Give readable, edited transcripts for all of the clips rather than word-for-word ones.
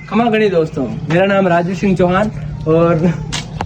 खमा गणी दोस्तों, मेरा नाम राजू सिंह चौहान और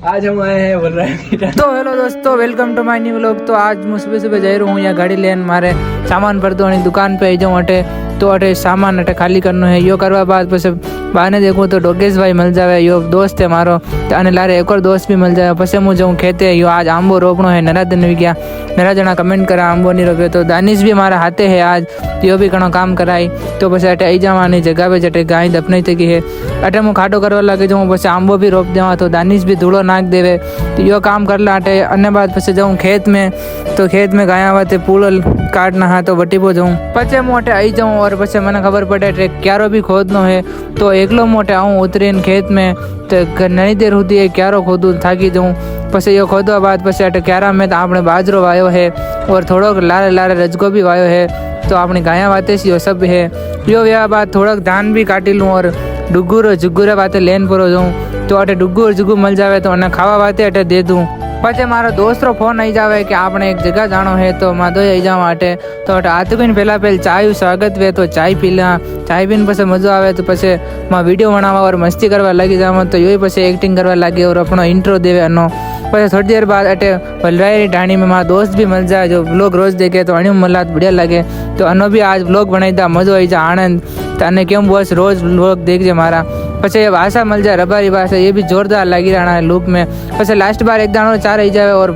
आज हम आए हैं बोल रहे हैं। तो हेलो दोस्तों, welcome to my new vlog. तो आज मैं सुबह सुबह जा रहा हूँ यहाँ गाड़ी लेने, मारे सामान भर दो दुकान पे आई जाऊँ अटे। तो अटे सामान अटे खाली करना है। यो करवा बाद पीछे बहाने देखूँ तो डोगेश भाई मिल जाए, यो दोस्त है मारो। अने लारे एक और दोस्त भी मिल जाए। पीछे हूँ जाऊँ खेते, यो आज आंबो रोपणो है। नरा दिन भी गया, नरा जना कमेंट करा आंबो नहीं रोप्यो। तो दानिश भी मारा हाथे है आज, यो भी घणो काम कराई। तो पीछे अटे आई जावानी जगह पे जटे गाय दफनाई थी है। अटे हूँ खाटो करवा लगे जाऊँ, पीछे आंबो भी रोप देवा। तो दानिश भी धूड़ो नाख देवे। तो यो काम कर ला अटे। अन्य बाद पीछे जाऊँ खेत में, तो खेत में गाया वाते पूल काटना है तो वटी पो जाऊँ। पचे मोटे आई जाऊँ और पचे मैंने खबर पड़े क्यारो भी खोदनो है। तो एकलो मोटे आऊँ उतरीन खेत में, तो घणी देर होती क्यारो खोदू, थाकी जाऊँ। पछे यो खोदवा बाद पछे अटे क्यारा में तो आपणे बाजरो वायो है और थोड़ोक लारे लारे रजगो भी वायो है। तो अपनी गाया वाते यो सब है। यो व्या बाद थोड़ोक धान भी काटी लूँ और डुगुर जुगुरा वाते लेन परो जाऊँ। तो अटे डुगुर जुगु मिल जावे तो अने खावा वाते अटे दे दूँ। पछे मारो दोस्तरो फोन आई जावे कि आपने एक जगह जानो है, तो माधो आई जाओ अटे। तो अटे आते पीने पहला चाय स्वागत वे, तो चाय पी ला। चाय पीने पछे मजो आवे तो पछे मां वीडियो बनावा और मस्ती करवा लगी जावा। तो योई पछे एक्टिंग करवा लगी और अपनो इंट्रो देवे अनो। पछे थोड़ी देर बाद अटे वलराई ढाणी में मां दोस्त भी मिल जाए जो व्लॉग रोज देखे। तो अणी मला बढ़िया लगे। तो अनो भी आज व्लॉग बनाई दा, मजो आई जा आनंद। तने क्यों बस रोज व्लॉग देखजे मारा। पछे ये भाषा मिल जाए रबारी भाषा, ये भी जोरदार लगी रहा है लुक में। पछे लास्ट बार एक दानो चार आई जाए और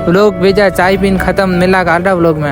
व्लॉग भेजा चाय पीन खत्म मिला आधा व्लॉग में।